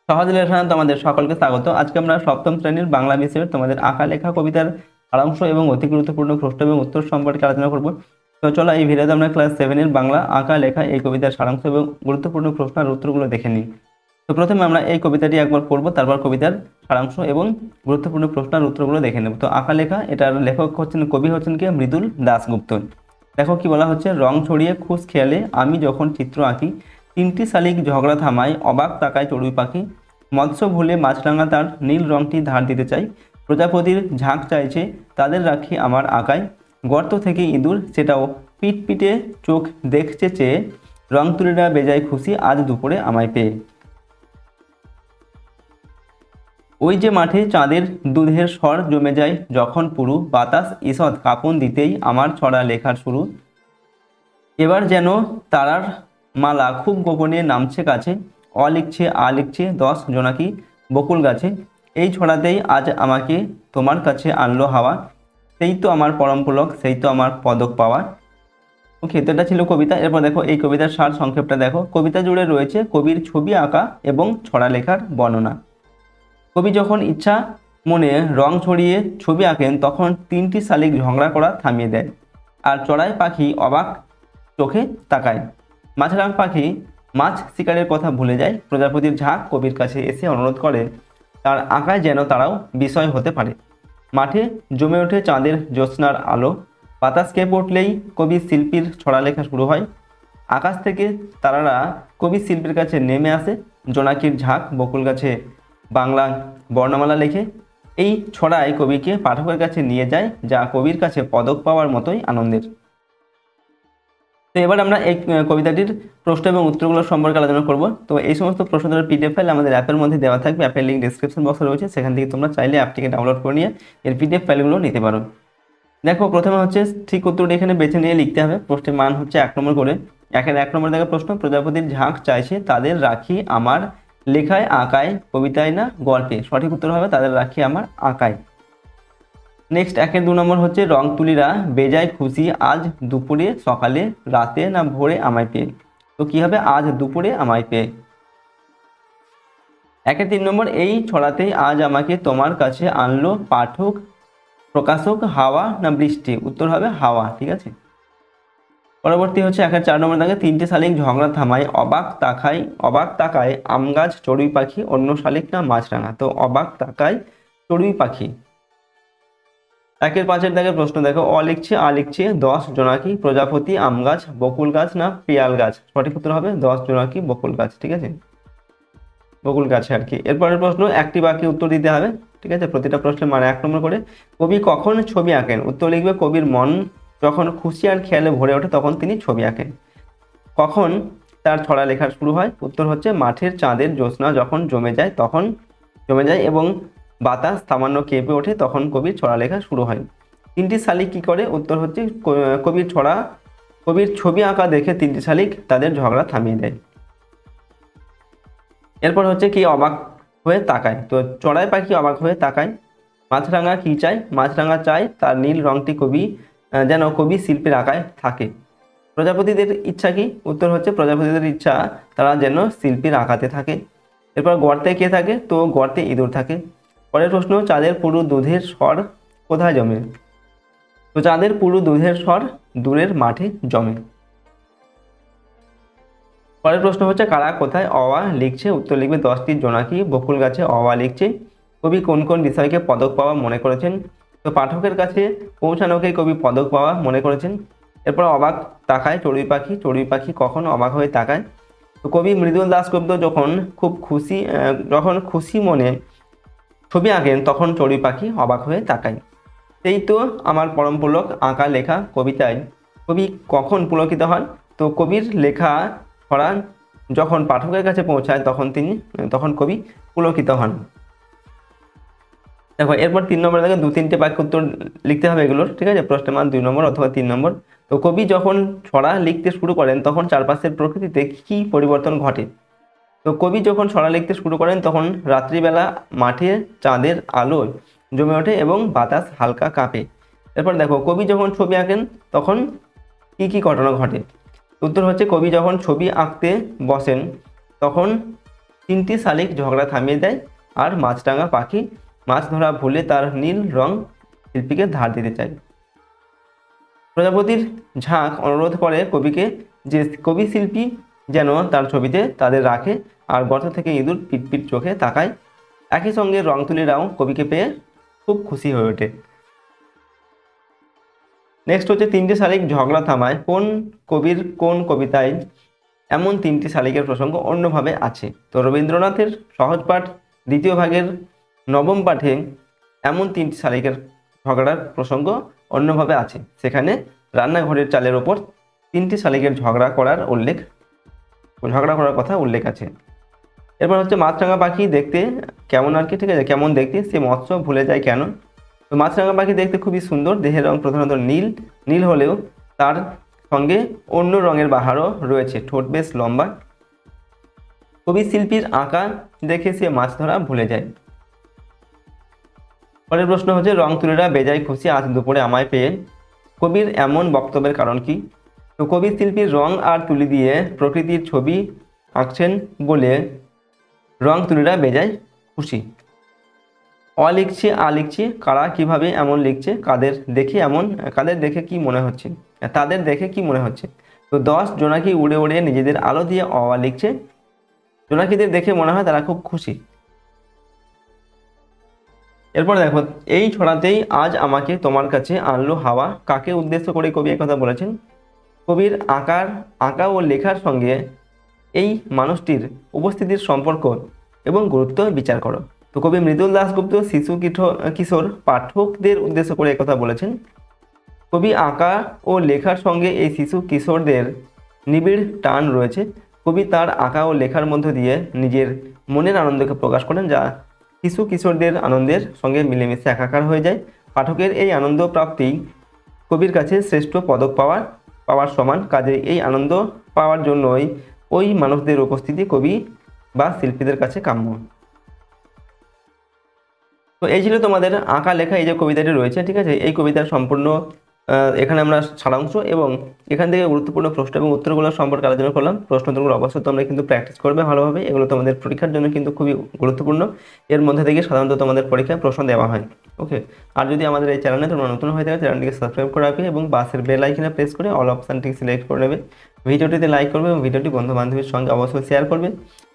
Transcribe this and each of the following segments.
সহজ লেখা তোমাদের সকলকে স্বাগত। আজকে আমরা সপ্তম শ্রেণীর বাংলা বিষয়ের তোমাদের আঁকা লেখা কবিতার সারাংশ এবং অতি গুরুত্বপূর্ণ প্রশ্ন এবং উত্তর সম্পর্কে আলোচনা করব। তো চলো এই ভিডিওতে আমরা ক্লাস 7-এর বাংলা আঁকা লেখা এই কবিতার সারাংশ এবং গুরুত্বপূর্ণ প্রশ্ন আর উত্তরগুলো দেখে নিই। তো প্রথমে আমরা এই কবিতাটি একবার পড়বো, তারপর কবিতার সারাংশ এবং গুরুত্বপূর্ণ প্রশ্ন আর উত্তরগুলো দেখে নেব। তো আঁকা লেখা, এটার লেখক হচ্ছেন, কবি হচ্ছেন কে, মৃদুল দাশগুপ্ত। দেখো কি বলা হচ্ছে, রং ছড়িয়ে খুশ খেয়ালে আমি যখন চিত্র আঁকি, তিনটি শালিক ঝগড়া থামায় অবাক তাকায় চড়ুই পাখি, মৎস্য ভুলে মাছরাঙা তার নীল রংটি ধার দিতে চাই, প্রজাপতির ঝাঁক চাইছে তাদের রাখি আমার আঁকায়, গর্ত থেকে ইঁদুর সেটাও পিট পিটে চোখ দেখছে চেয়ে, রং তুলিরা বেজায় খুশি আজ দুপুরে আমায় পেয়ে। ওই যে মাঠে চাঁদের দুধের স্বর জমে যায় যখন পুরু, বাতাস ঈষৎ কাঁপন দিতেই আমার ছড়া লেখার শুরু, এবার যেন তারার মালা খুব গোপনে নামছে কাছে, অ লিখছে আ লিখছে 10 জোনাকি বকুল গাছে, এই ছড়াতেই আজ আমাকে তোমার কাছে আনলো হাওয়া, সেই তো আমার পরম পুলক, সেই তো আমার পদক পাওয়া। ওকে, তো এটা ছিল কবিতা। এরপর দেখো এই কবিতার সার সংক্ষেপটা দেখো। কবিতা জুড়ে রয়েছে কবির ছবি আঁকা এবং ছড়া লেখার বর্ণনা। কবি যখন ইচ্ছা মনে রং ছড়িয়ে ছবি আঁকেন তখন তিনটি শালিক ঝগড়া করা থামিয়ে দেয়, আর চড়াই পাখি অবাক চোখে তাকায়, মাছরাঙা পাখি মাছ শিকারের কথা ভুলে যায়, প্রজাপতির ঝাঁক কবির কাছে এসে অনুরোধ করে তার আঁকায় যেন তারাও বিষয় হতে পারে, মাঠে জমে ওঠে চাঁদের জ্যোৎস্নার আলো, বাতাস কেঁপে উঠলেই কবি শিল্পীর ছড়া লেখা শুরু হয়, আকাশ থেকে তারারা কবি শিল্পীর কাছে নেমে আসে, জোনাকির ঝাঁক বকুল গাছে বাংলা বর্ণমালা লেখে, এই ছড়ায় কবিকে পাঠকের কাছে নিয়ে যায়, যা কবির কাছে পদক পাওয়ার মতোই আনন্দের। তো এবার আমরা এই কবিতাটির প্রশ্ন এবং উত্তরগুলো সম্পর্কে আলোচনা করব। তো এই সমস্ত প্রশ্নের পিডিএফ ফাইল আমাদের অ্যাপের মধ্যে দেওয়া থাকবে, অ্যাপের লিঙ্ক ডেসক্রিপশন বক্সে রয়েছে, সেখান থেকে তোমরা চাইলে অ্যাপটিকে ডাউনলোড করে নিয়ে এর পিডিএফ ফাইলগুলো নিতে পারো। দেখো প্রথমে হচ্ছে ঠিক উত্তরটি এখানে বেছে নিয়ে লিখতে হবে। প্রশ্নের মান হচ্ছে 1 নম্বর করে। 1 নম্বর দেখো প্রশ্ন, প্রজাপতির ঝাঁক চাইছে তাদের রাখি আমার লেখায় আঁকায়, কবিতায় না গল্পে। সঠিক উত্তর হবে তাদের রাখি আমার আঁকায়। নেক্সট 2 নম্বর হচ্ছে রং তুলিরা বেজায় খুশি আজ দুপুরে সকালে, রাতে না ভোরে আমায় পেয়ে। তো কি হবে, আজ দুপুরে আমায় পেয়ে। 3 নম্বর, এই ছড়াতেই আজ আমাকে তোমার কাছে আনলো পাঠক, প্রকাশক হাওয়া না বৃষ্টি। উত্তর হবে হাওয়া, ঠিক আছে। পরবর্তী হচ্ছে 4 নম্বর দাগে, তিনটে শালিক ঝগড়া থামায় অবাক তাকায় আম গাছ চড়ুই পাখি, অন্য শালিক না মাছরাঙা। তো অবাক তাকায় চড়ুই পাখি। 5 দাগে প্রশ্ন দেখো, অ লিখছে আ লিখছে 10 জোনাকি প্রজাপতি আম গাছ বকুল গাছ না পিয়াল গাছ। সঠিক উত্তর হবে 10 জোনাকি বকুল গাছ, ঠিক আছে, বকুল গাছে আর কি। এরপরের প্রশ্ন একটি বাক্যে উত্তর দিতে হবে, ঠিক আছে। প্রতিটা প্রশ্নের মানে 1 নম্বর করে। কবি কখন ছবি আঁকেন? উত্তর লিখবে কবির মন যখন খুশি আর খেয়ালে ভরে ওঠে তখন তিনি ছবি আঁকেন। কখন তার ছড়া লেখা শুরু হয়? উত্তর হচ্ছে মাঠের চাঁদের জ্যোৎস্না যখন জমে যায় এবং বাতাস সামান্য কেঁপে ওঠে তখন কবির ছড়া লেখা শুরু হয়। তিনটি শালিক কি করে? উত্তর হচ্ছে কবির ছবি আঁকা দেখে তিনটি শালিক তাদের ঝগড়া থামিয়ে দেয়। এরপর হচ্ছে কি অবাক হয়ে তাকায়। তো চড়াই পাখি অবাক হয়ে তাকায়। মাছরাঙা কি চায়? মাছরাঙা চায় তার নীল রংটি যেন কবি শিল্পীর আঁকায় থাকে। প্রজাপতিদের ইচ্ছা কি? উত্তর হচ্ছে প্রজাপতিদের ইচ্ছা তারা যেন শিল্পীর আঁকাতে থাকে। এরপর গর্তে কে থাকে? তো গর্তে ইঁদুর থাকে। পরের প্রশ্ন, চাঁদের পুরো দুধের স্বর কোথায় জমে? তো চাঁদের পুরো দুধের স্বর দূরের মাঠে জমে। পরের প্রশ্ন হচ্ছে কারা কোথায় অওয়া লিখছে? উত্তর লিখবে 10টি জোনাকি বকুল গাছে অওয়া লিখছে। কবি কোন কোন বিষয়কে পদক পাওয়া মনে করেছেন? তো পাঠকের কাছে পৌঁছানোকে কবি পদক পাওয়া মনে করেছেন। এরপর অবাক তাকায় চড়ুই পাখি কখন অবাক হয়ে তাকায়? তো কবি মৃদুল দাশগুপ্ত যখন খুশি মনে ছবি আঁকেন তখন চড়ুই পাখি অবাক হয়ে তাকায়। সেই তো আমার পরম পুলক আঁকা লেখা কবিতায় কবি কখন পুলকিত হন? তো কবির লেখা ছড়া যখন পাঠকের কাছে পৌঁছায় তখন কবি পুলকিত হন। দেখো এরপর 3 নম্বরে দেখো 2-3টে বাক্য উত্তর লিখতে হবে এগুলোর, ঠিক আছে। প্রশ্নের মান 2 নম্বর অথবা 3 নম্বর। তো কবি যখন ছড়া লিখতে শুরু করেন তখন চারপাশের প্রকৃতিতে কি পরিবর্তন ঘটে? তো কবি যখন ছড়া লিখতে শুরু করেন তখন রাত্রিবেলা মাঠে চাঁদের আলো জমে ওঠে এবং বাতাস হালকা কাঁপে। এরপর দেখো কবি যখন ছবি আঁকেন তখন কি কি ঘটনা ঘটে? উত্তর হচ্ছে কবি যখন ছবি আঁকতে বসেন তখন তিনটি শালিক ঝগড়া থামিয়ে দেয়, আর মাছরাঙা পাখি মাছ ধরা ভুলে তার নীল রং শিল্পীকে ধার দিতে চায়। প্রজাপতির ঝাঁক অনুরোধ করে কবিকে যে কবি শিল্পী যেন তার ছবিতে তাদের রাখে, আর গর্ত থেকে ইঁদুর পিটপিট চোখে তাকায়। একই সঙ্গে রং তুলিরাও কবিকে পেয়ে খুব খুশি হয়ে ওঠে। নেক্সট হচ্ছে তিনটি শালিক ঝগড়া থামায়। কোন কবির কোন কবিতায় এমন তিনটি শালিকের প্রসঙ্গ অন্যভাবে আছে? তো রবীন্দ্রনাথের সহজপাঠ দ্বিতীয় ভাগের নবম পাঠে এমন তিনটি শালিকের ঝগড়ার প্রসঙ্গ অন্যভাবে আছে। সেখানে রান্নাঘরের চালের ওপর তিনটি শালিকের ঝগড়া করার কথা উল্লেখ আছে। এরপর হচ্ছে মাছরাঙা পাখি দেখতে কেমন আর কি, ঠিক আছে, কেমন দেখতে, সে মৎস্য ভুলে যায় কেন? তো মাছরাঙা পাখি দেখতে খুবই সুন্দর, দেহের রং প্রধানত নীল হলেও তার সঙ্গে অন্য রঙের বাহারও রয়েছে, ঠোঁট বেশ লম্বা। কবি শিল্পীর আঁকা দেখে সে মাছ ধরা ভুলে যায়। পরের প্রশ্ন হচ্ছে রং তুলিরা বেজায় খুশি আজ দুপুরে আমায় পেয়ে। কবির এমন বক্তব্যের কারণ কি? তো কবি শিল্পীর রং আর তুলি দিয়ে প্রকৃতির ছবি আঁকছেন বলে রং তুলিরা বেজায় খুশি। অ লিখছি আ লিখছি, কারা কিভাবে এমন লিখছে, কাদের দেখে কি মনে হচ্ছে, তাদের দেখে কি মনে হচ্ছে? তো 10 জোনাকি উড়ে উড়ে নিজেদের আলো দিয়ে অ আ লিখছে, জোনাকিদের দেখে মনে হয় তারা খুব খুশি। এরপর দেখো, এই ছড়াতেই আজ আমাকে তোমার কাছে আনলো হাওয়া, কাকে উদ্দেশ্য করে কবি একথা বলেছেন? কবির আঁকা ও লেখার সঙ্গে এই মানুষটির উপস্থিতির সম্পর্ক এবং গুরুত্ব বিচার করো। তো কবি মৃদুল দাশগুপ্ত শিশু কিশোর পাঠকদের উদ্দেশ্য করে একথা বলেছেন। কবি আঁকা ও লেখার সঙ্গে এই শিশু কিশোরদের নিবিড় টান রয়েছে। কবি তার আঁকা ও লেখার মধ্য দিয়ে নিজের মনের আনন্দকে প্রকাশ করেন, যা শিশু কিশোরদের আনন্দের সঙ্গে মিলেমিশে একাকার হয়ে যায়। পাঠকের এই আনন্দ প্রাপ্তি কবির কাছে শ্রেষ্ঠ পদক পাওয়ার সমান। কাজে এই আনন্দ পাওয়ার জন্যই ওই মানুষদের উপস্থিতি কবি বা শিল্পীদের কাছে কাম্য। তো এই ছিল তোমাদের আঁকা লেখা এই যে কবিতাটি রয়েছে, ঠিক আছে, এই কবিতার সম্পূর্ণ এখানে আমরা সারাংশ এবং এখান থেকে গুরুত্বপূর্ণ প্রশ্ন এবং উত্তরগুলো সম্পর্কে আলোচনা করলাম। প্রশ্নোত্তরগুলো অবশ্যই তোমরা কিন্তু প্র্যাকটিস করবে ভালোভাবে, এগুলো তোমাদের পরীক্ষার জন্য কিন্তু খুবই গুরুত্বপূর্ণ। এর মধ্যে থেকে সাধারণত তোমাদের পরীক্ষায় প্রশ্ন দেওয়া হয়। ওকে, আর যদি আমাদের এই চ্যানেলে তোমরা নতুন হয়ে থাকে, চ্যানেলটিকে সাবস্ক্রাইব করে রাখবে এবং পাশের বেল আইকনে প্রেস করে অল অপশানটিকে সিলেক্ট করে নেবে। ভিডিওটিতে লাইক করবে এবং ভিডিওটি বন্ধু বান্ধবীর সঙ্গে অবশ্যই শেয়ার করবে।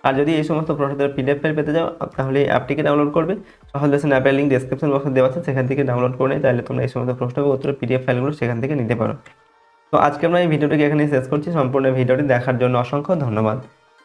আর যদি এই সমস্ত প্রশ্নের PDF ফাইল পেতে যাও, তাহলে এই অ্যাপটিকে ডাউনলোড করবে। সহজ লেসন অ্যাপের লিঙ্ক ডেসক্রিপশন বক্সে দেওয়া আছে, সেখান থেকে ডাউনলোড করে নিয়ে তাহলে তোমরা এই সমস্ত প্রশ্ন এবং উত্তরের PDF ফাইলগুলো সেখান থেকে নিতে পারো। তো আজকে আমরা এই ভিডিওটিকে এখানে শেষ করছি। সম্পূর্ণ ভিডিওটি দেখার জন্য অসংখ্য ধন্যবাদ।